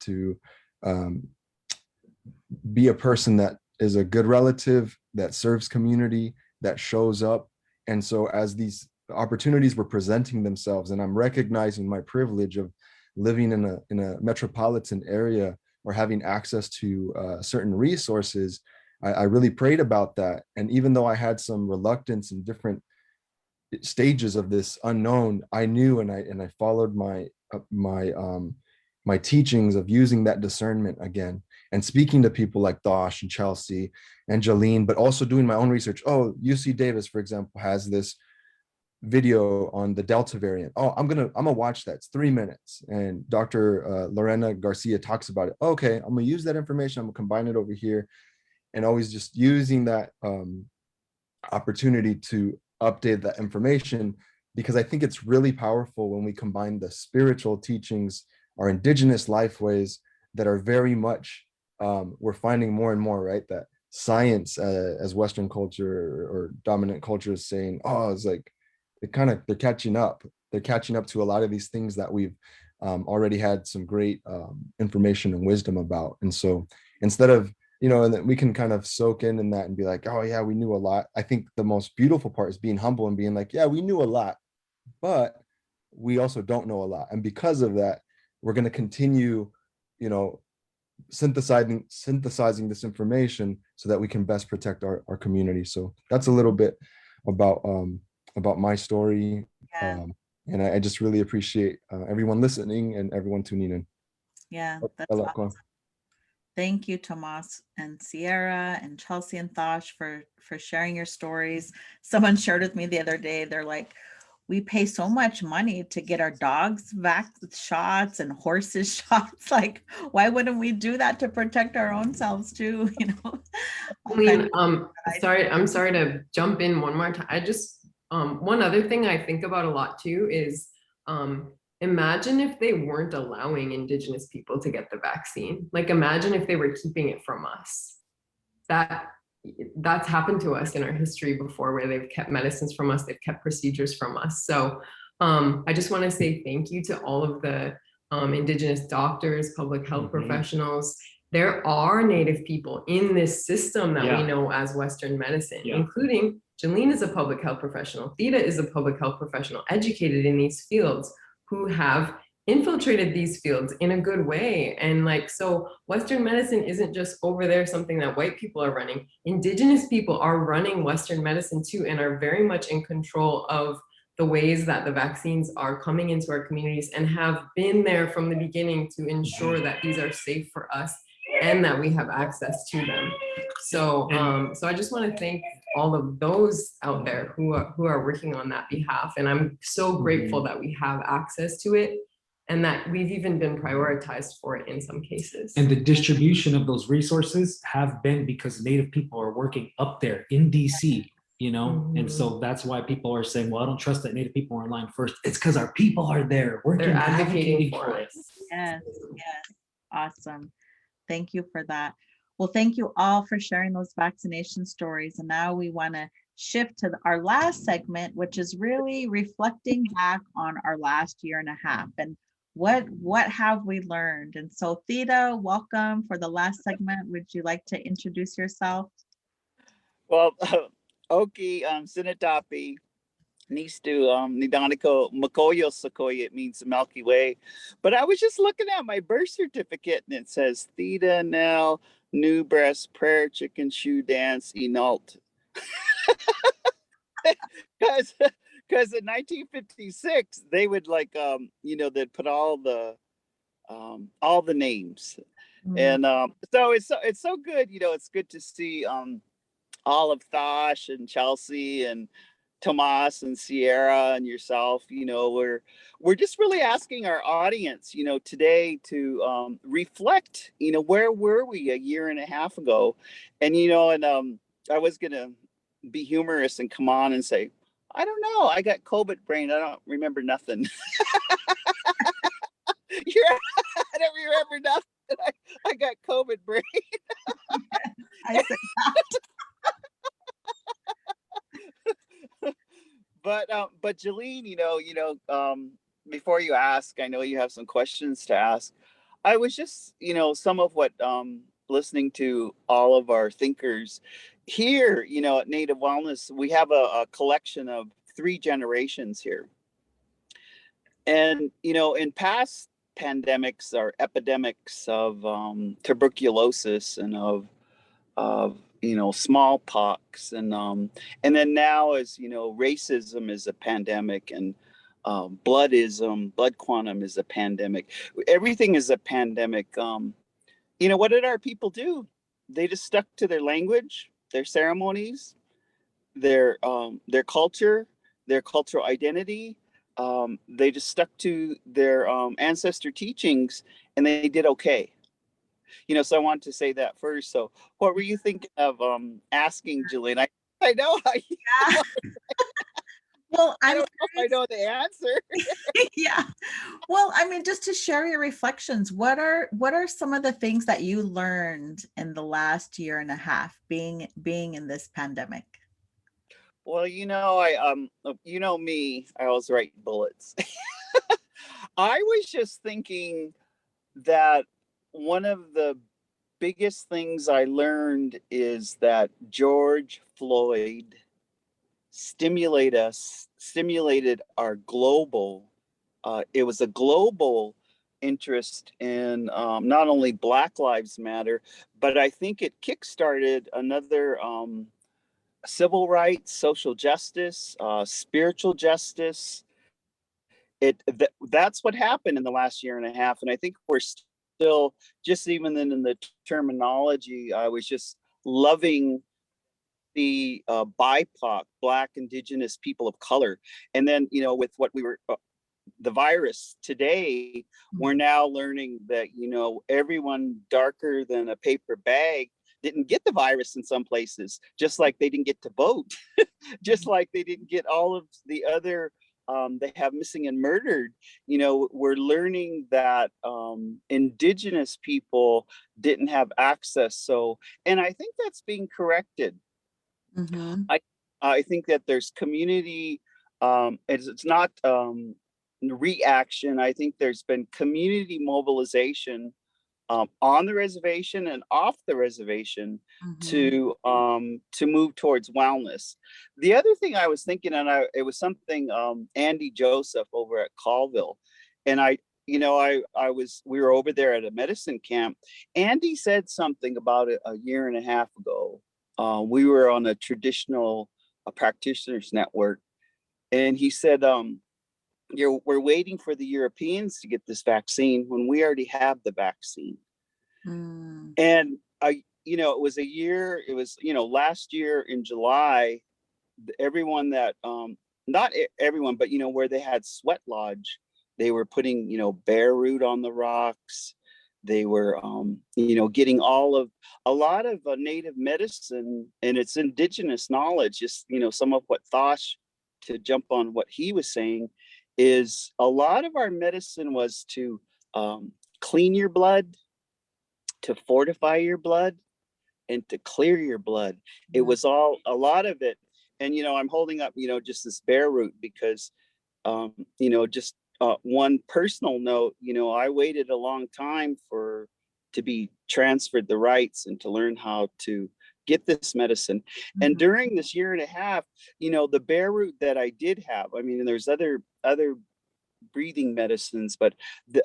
be a person that is a good relative, that serves community, that shows up. And so as these opportunities were presenting themselves, and I'm recognizing my privilege of living in a metropolitan area or having access to certain resources, I really prayed about that. And even though I had some reluctance in different stages of this unknown, I knew, and I followed my teachings of using that discernment again, and speaking to people like Thosh and Chelsea and Jolene, but also doing my own research. Oh, UC Davis, for example, has this video on the Delta variant. Oh, I'm gonna watch that. It's 3 minutes. And Dr. Lorena Garcia talks about it. Okay, I'm gonna use that information. I'm gonna combine it over here, and always just using that opportunity to update that information, because I think it's really powerful when we combine the spiritual teachings, our indigenous life ways that are very much, we're finding more and more, right, that science as Western culture or dominant culture is saying, oh, it's like, they're catching up. They're catching up to a lot of these things that we've already had some great information and wisdom about. And so instead of, and then we can kind of soak in that and be like, oh yeah, we knew a lot. I think the most beautiful part is being humble and being like, yeah, we knew a lot, but we also don't know a lot. And because of that, we're going to continue, synthesizing this information so that we can best protect our community. So that's a little bit about my story. Yeah. And I just really appreciate everyone listening and everyone tuning in. Yeah, that's awesome. Thank you, Tomas and Sierra and Chelsea and Thosh for sharing your stories. Someone shared with me the other day, they're like, we pay so much money to get our dogs shots and horses shots. Like, why wouldn't we do that to protect our own selves too? You know. Colleen, I'm sorry to jump in one more time. I just, one other thing I think about a lot too is, imagine if they weren't allowing Indigenous people to get the vaccine. Like, imagine if they were keeping it from us. That's happened to us in our history before, where they've kept medicines from us, they've kept procedures from us. So I just want to say thank you to all of the Indigenous doctors, public health professionals. There are Native people in this system that we know as Western medicine, including Jolene is a public health professional, Theta is a public health professional, educated in these fields, who have infiltrated these fields in a good way. And like, so Western medicine isn't just over there something that white people are running. Indigenous people are running Western medicine too, and are very much in control of the ways that the vaccines are coming into our communities, and have been there from the beginning to ensure that these are safe for us and that we have access to them. So so I just want to thank all of those out there who are working on that behalf. And I'm so grateful that we have access to it, and that we've even been prioritized for it in some cases. And the distribution of those resources have been because Native people are working up there in DC, you know? And so that's why people are saying, well, I don't trust that Native people are in line first. It's because our people are there working, they're advocating for it. Yes, yes. Awesome. Thank you for that. Well, thank you all for sharing those vaccination stories. And now we want to shift to our last segment, which is really reflecting back on our last year and a half and what have we learned. And so Theta, welcome for the last segment. Would you like to introduce yourself? Well, Oki, Sinatapi, Nistu, Nidaniko, Makoyo Sequoia, it means the Milky Way. But I was just looking at my birth certificate and it says Theta Nell, New Breast, Prayer Chicken Shoe Dance, Enalt. Because in 1956, they would like, you know, they'd put all the names. And so it's so good, you know, it's good to see all of Thosh and Chelsea and Tomas and Sierra and yourself. You know, we're just really asking our audience, you know, today to reflect, you know, where were we a year and a half ago? And, you know, and I was gonna be humorous and come on and say, I don't know, I got COVID brain, I don't remember nothing. I don't remember nothing. I got COVID brain. I said But Jolene, you know, before you ask, I know you have some questions to ask. I was just, you know, some of what listening to all of our thinkers here, you know, at Native Wellness, we have a collection of 3 generations here. And, you know, in past pandemics or epidemics of tuberculosis and of you know, smallpox, and then now, as you know, racism is a pandemic, and blood quantum is a pandemic. Everything is a pandemic. You know, what did our people do? They just stuck to their language, their ceremonies, their culture, their cultural identity. They just stuck to their ancestor teachings, and they did okay. You know, so I wanted to say that first. So what were you thinking of asking, Jillian? I know. yeah. Well, I don't know if I know the answer. yeah. Well, I mean, just to share your reflections, what are some of the things that you learned in the last year and a half being in this pandemic? Well, you know, you know me, I always write bullets. I was just thinking that one of the biggest things I learned is that George Floyd stimulated our global, it was a global interest in not only Black Lives Matter, but I think it kickstarted another civil rights, social justice, spiritual justice. That's what happened in the last year and a half. And I think we're still, just even in the terminology, I was just loving the BIPOC, Black, Indigenous, people of color. And then, you know, with what we were, the virus today, we're now learning that, you know, everyone darker than a paper bag didn't get the virus in some places, just like they didn't get to vote, just like they didn't get all of the other, they have missing and murdered. You know, we're learning that Indigenous people didn't have access. So, and I think that's being corrected. I think that there's community, it's not reaction. I think there's been community mobilization on the reservation and off the reservation to move towards wellness. The other thing I was thinking, and it was something Andy Joseph over at Colville, and we were over there at a medicine camp. Andy said something about it a year and a half ago. We were on a traditional practitioners network, and he said, we're waiting for the Europeans to get this vaccine when we already have the vaccine. And it was last year in July, everyone that, not everyone, but, where they had sweat lodge, they were putting, bear root on the rocks. They were, getting a lot of native medicine, and it's indigenous knowledge. Just, some of what Thosh, to jump on what he was saying, is a lot of our medicine was to clean your blood, to fortify your blood, and to clear your blood. It was a lot of it. And, I'm holding up, just this bear root because, just one personal note, I waited a long time to be transferred the rights and to learn how to get this medicine. And during this year and a half, the bear root that I did have, I mean, there's other breathing medicines, but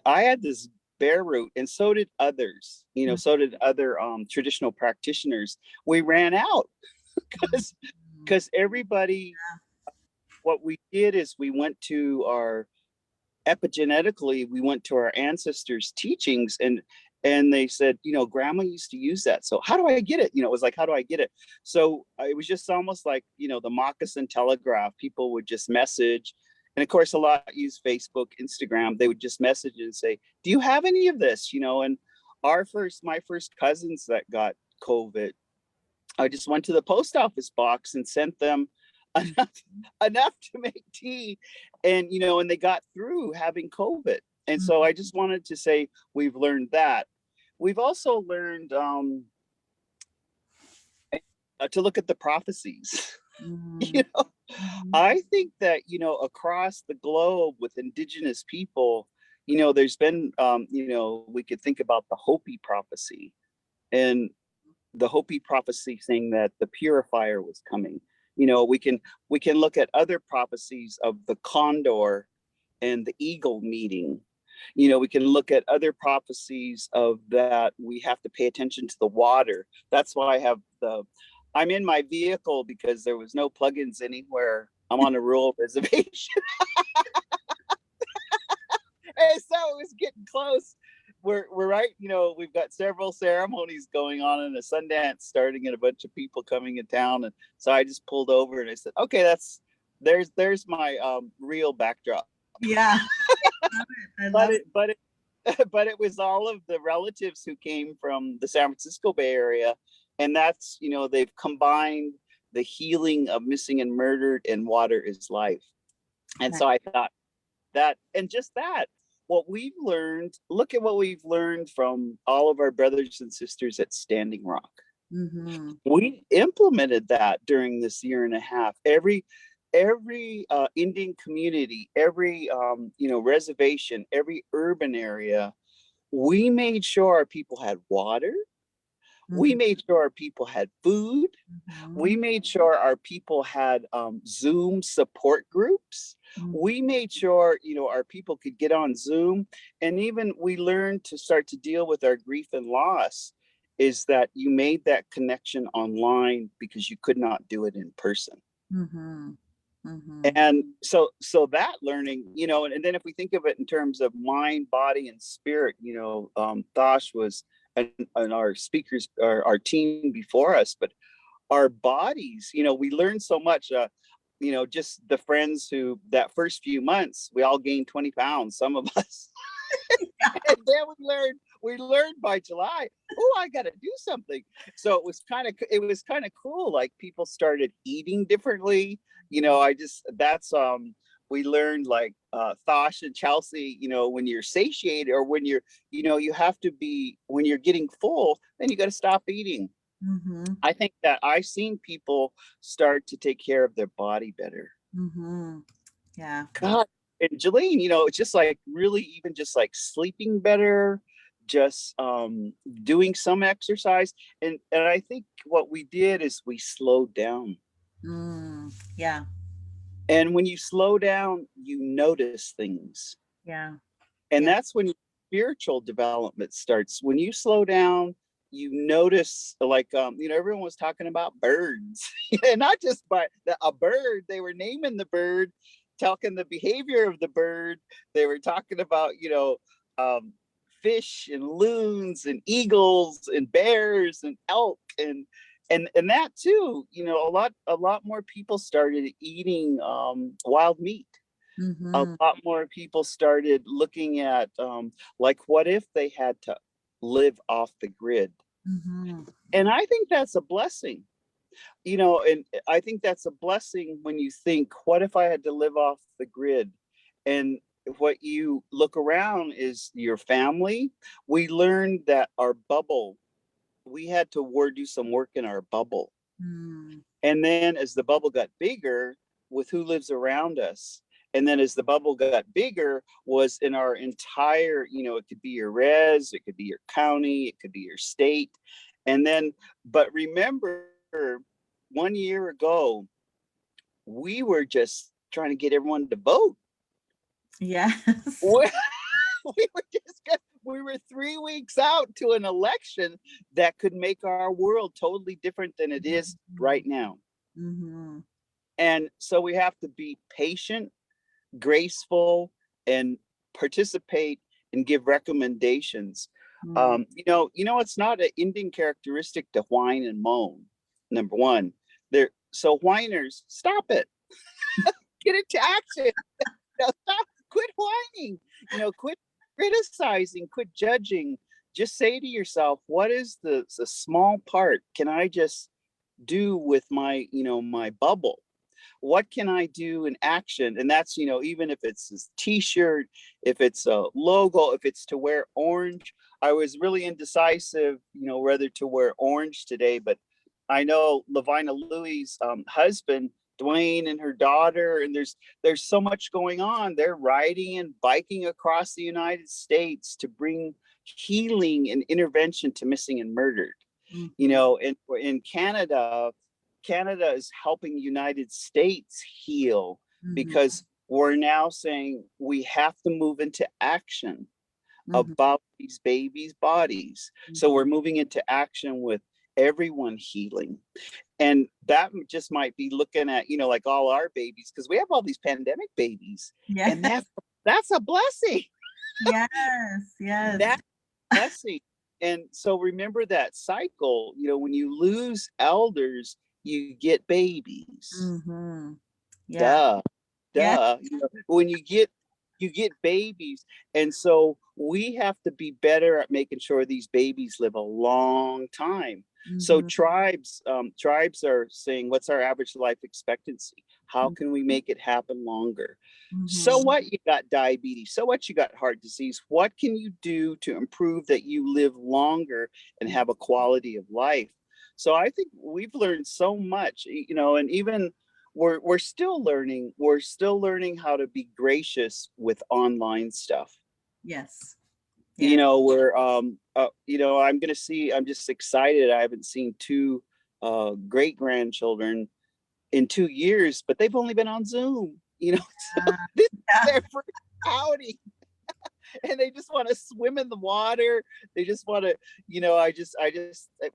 I had this bear root, and so did others, so did other traditional practitioners. We ran out because everybody, what we did is we went to our epigenetically, we went to our ancestors' teachings, and they said, grandma used to use that. So how do I get it? It was like, how do I get it? So it was just almost like, the moccasin telegraph. People would just message. And of course, a lot use Facebook, Instagram. They would just message and say, do you have any of this? And my first cousins that got COVID, I just went to the post office box and sent them enough to make tea, and and they got through having COVID. And so I just wanted to say we've learned that. We've also learned to look at the prophecies. I think that across the globe with indigenous people, there's been we could think about the Hopi prophecy, and the Hopi prophecy saying that the purifier was coming. We can look at other prophecies of the condor and the eagle meeting. We can look at other prophecies of that we have to pay attention to the water. That's why I'm in my vehicle because there was no plugins anywhere. I'm on a rural reservation. And so it was getting close. We're right, we've got several ceremonies going on and a Sundance starting and a bunch of people coming in town. And so I just pulled over and I said, okay, there's my real backdrop. Yeah. But it was all of the relatives who came from the San Francisco Bay Area. And that's, they've combined the healing of missing and murdered and water is life. And so I thought that, and just that, what we've learned, look at what we've learned from all of our brothers and sisters at Standing Rock. We implemented that during this year and a half. Every Indian community, every reservation, every urban area, we made sure our people had water. We made sure our people had food. We made sure our people had Zoom support groups. We made sure, our people could get on Zoom. And even we learned to start to deal with our grief and loss, is that you made that connection online because you could not do it in person. And so that learning, and then if we think of it in terms of mind, body, and spirit, Thosh was, and our speakers, our team before us, but our bodies, we learn so much. Just the friends who that first few months, we all gained 20 pounds, some of us. And then we learned by July, oh, I got to do something. So it was kind of cool. Like people started eating differently. We learned like Thosh and Chelsea, when you're satiated or when you have to be, when you're getting full, then you got to stop eating. Mm-hmm. I think that I've seen people start to take care of their body better. Mm-hmm. Yeah. God, and Jolene, it's just like really even just like sleeping better, just doing some exercise. And I think what we did is we slowed down. Yeah. And when you slow down, you notice things. Yeah. And Yeah. that's when spiritual development starts. When you slow down, you notice, like, everyone was talking about birds, and not just by a bird. They were naming the bird, talking the behavior of the bird. They were talking about, fish and loons and eagles and bears and elk and that too. A lot more people started eating wild meat. Mm-hmm. A lot more people started looking at like, what if they had to live off the grid? Mm-hmm. And I think that's a blessing, and I think that's a blessing when you think, what if I had to live off the grid? And what you look around is your family. We learned that our bubble, we had to do some work in our bubble. And then as the bubble got bigger with who lives around us, and then as the bubble got bigger was in our entire, it could be your res, it could be your county, it could be your state. And then, but remember, 1 year ago, we were just trying to get everyone to vote. Yes. We were 3 weeks out to an election that could make our world totally different than it is right now. Mm-hmm. And so we have to be patient, graceful, and participate and give recommendations. It's not an Indian characteristic to whine and moan. Number one, so whiners, stop it. Get it to action. Stop, quit whining. Quit criticizing, quit judging. Just say to yourself, what is the small part can I just do with my, my bubble? What can I do in action? And that's, even if it's this t-shirt, if it's a logo, if it's to wear orange. I was really indecisive, whether to wear orange today, but I know Lavina Louie's husband, Dwayne, and her daughter, and there's so much going on. They're riding and biking across the United States to bring healing and intervention to missing and murdered. In Canada is helping the United States heal, because we're now saying we have to move into action about these babies' bodies. So we're moving into action with everyone healing. And that just might be looking at, like all our babies, because we have all these pandemic babies. Yes. And that's a blessing. Yes. Yes. That's a blessing. And so remember that cycle, when you lose elders, you get babies. Yeah. Duh. When you get babies. And so we have to be better at making sure these babies live a long time. So tribes are saying, what's our average life expectancy? How can we make it happen longer? So what, you got diabetes? So what, you got heart disease? What can you do to improve that you live longer and have a quality of life? So I think we've learned so much, and even we're still learning. We're still learning how to be gracious with online stuff. Yes. We're I'm just excited. I haven't seen two great grandchildren in 2 years, but they've only been on Zoom. This is their first outing. And they just want to swim in the water. They just want to,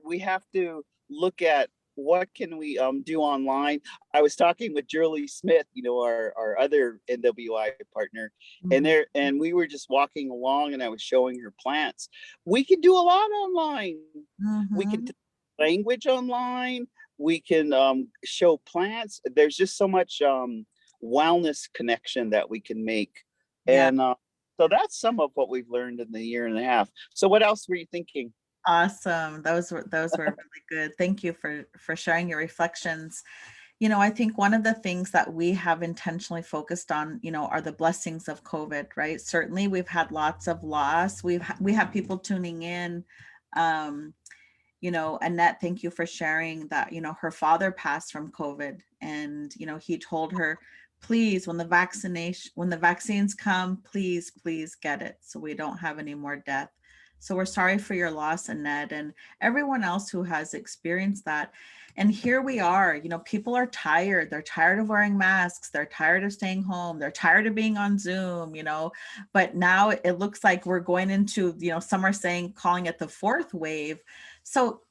we have to look at what can we do online. I was talking with Julie Smith, our other NWI partner, and we were just walking along, and I was showing her plants. We can do a lot online. We can do language online. we can show plants. There's just so much wellness connection that we can make. Yeah. And so that's some of what we've learned in the year and a half. So what else were you thinking? Awesome. Those were really good. Thank you for sharing your reflections. You know, I think one of the things that we have intentionally focused on, you know, are the blessings of COVID, right? Certainly we've had lots of loss. We have people tuning in. You know, Annette, thank you for sharing that, you know, her father passed from COVID, and, you know, he told her, please, when the vaccines come, please get it so we don't have any more death. So we're sorry for your loss, Annette, and everyone else who has experienced that. And here we are, you know, people are tired. They're tired of wearing masks. They're tired of staying home. They're tired of being on Zoom, you know, but now it looks like we're going into, you know, some are calling it the fourth wave. So,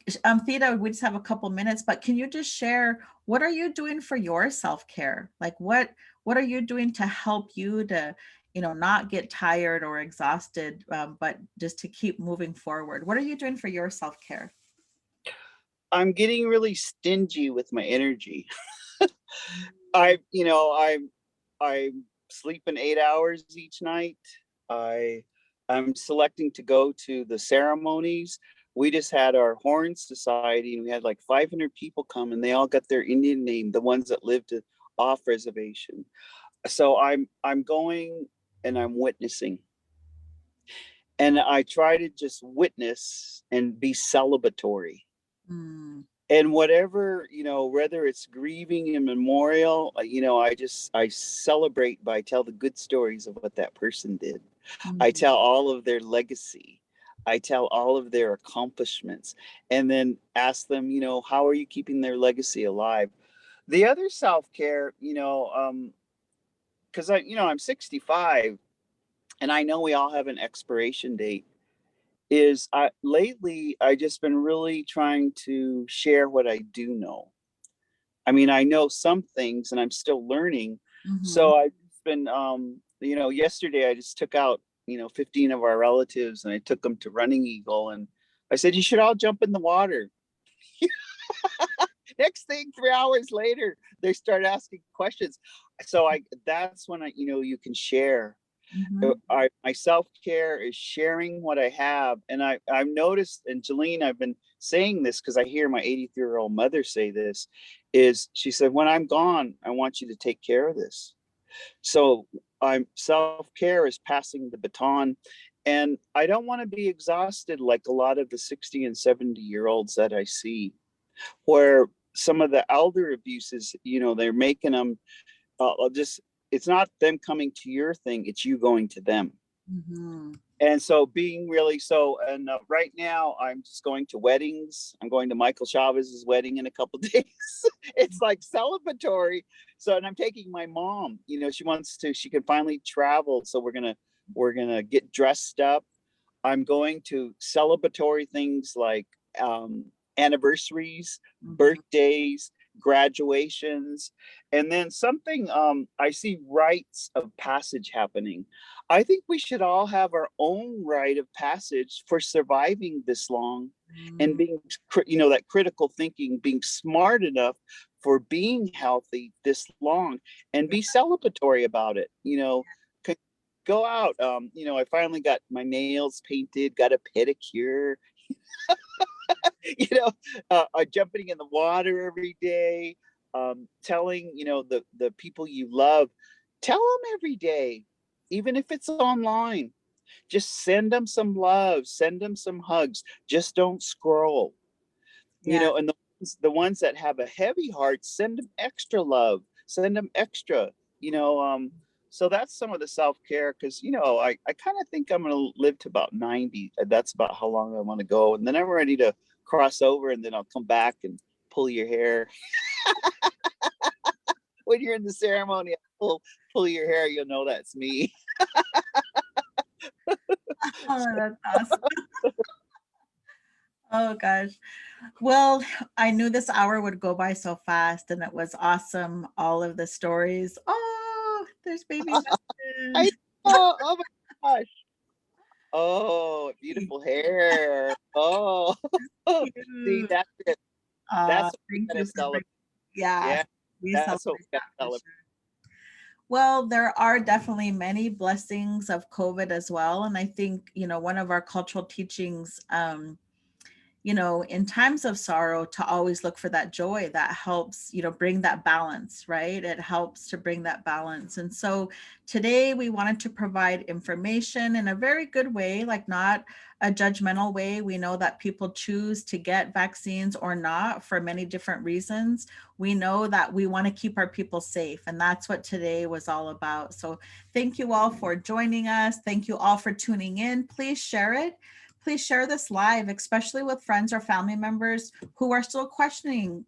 Theda, we just have a couple minutes, but can you just share, what are you doing for your self-care? Like what are you doing to help you to, you know, not get tired or exhausted, but just to keep moving forward? What are you doing for your self-care? I'm getting really stingy with my energy. I'm sleeping 8 hours each night. I'm selecting to go to the ceremonies. We just had our Horn Society, and we had like 500 people come, and they all got their Indian name, the ones that lived off reservation. So I'm going and I'm witnessing. And I try to just witness and be celebratory. Mm. And whatever, you know, whether it's grieving and memorial, you know, I celebrate by tell the good stories of what that person did. I tell all of their legacy. I tell all of their accomplishments, and then ask them, you know, how are you keeping their legacy alive? The other self-care, you know, because I'm 65, and I know we all have an expiration date. Lately I just been really trying to share what I do know. I mean, I know some things and I'm still learning. So I've been, you know, yesterday I just took out, you know, 15 of our relatives, and I took them to Running Eagle, and I said, you should all jump in the water. Next thing, 3 hours later, they start asking questions. So that's when you know, you can share. My self-care is sharing what I have. And I've noticed, and Jolene, I've been saying this because I hear my 83-year-old mother say this, is she said, when I'm gone, I want you to take care of this. So self-care is passing the baton. And I don't want to be exhausted like a lot of the 60 and 70-year-olds that I see, where some of the elder abuses, you know, they're making them it's not them coming to your thing, it's you going to them. And so being really and right now I'm just going to weddings. I'm going to Michael Chavez's wedding in a couple of days. It's like celebratory. So, and I'm taking my mom, you know, she can finally travel. So we're going to get dressed up. I'm going to celebratory things like anniversaries, birthdays, graduations, and then something I see rites of passage happening. I think we should all have our own rite of passage for surviving this long, and being, you know, that critical thinking, being smart enough for being healthy this long, and be celebratory about it. You know, go out. You know, I finally got my nails painted, got a pedicure. You know, jumping in the water every day, telling, you know, the people you love, tell them every day, even if it's online, just send them some love, send them some hugs, just don't scroll. You know, and the ones that have a heavy heart, send them extra love, send them extra, you know. So that's some of the self-care, because, you know, I kind of think I'm going to live to about 90. That's about how long I want to go. And then I'm ready to cross over, and then I'll come back and pull your hair. When you're in the ceremony, I'll pull your hair, you'll know that's me. Oh, that's awesome. Oh gosh. Well, I knew this hour would go by so fast, and it was awesome. All of the stories. Oh, there's baby. Oh my gosh. Oh, beautiful hair. Oh, see, that's it. That's what we Thank gotta you for celebrate. yeah, Yeah, we that's what celebrate we that gotta for celebrate. sure. Well, there are definitely many blessings of COVID as well. And I think, one of our cultural teachings, in times of sorrow, to always look for that joy that helps, bring that balance, right? It helps to bring that balance. And so today we wanted to provide information in a very good way, like not a judgmental way. We know that people choose to get vaccines or not for many different reasons. We know that we want to keep our people safe, and that's what today was all about. So thank you all for joining us. Thank you all for tuning in. Please share it. Please share this live, especially with friends or family members who are still questioning,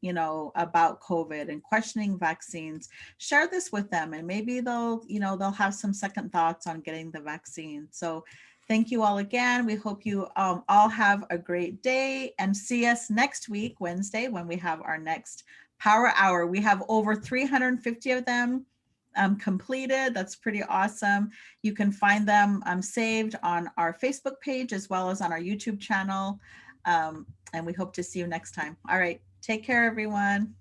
about COVID and questioning vaccines. Share this with them, and maybe they'll have some second thoughts on getting the vaccine. So thank you all again. We hope you all have a great day, and see us next week, Wednesday, when we have our next Power Hour. We have over 350 of them completed. That's pretty awesome. You can find them saved on our Facebook page as well as on our YouTube channel. And we hope to see you next time. All right. Take care, everyone.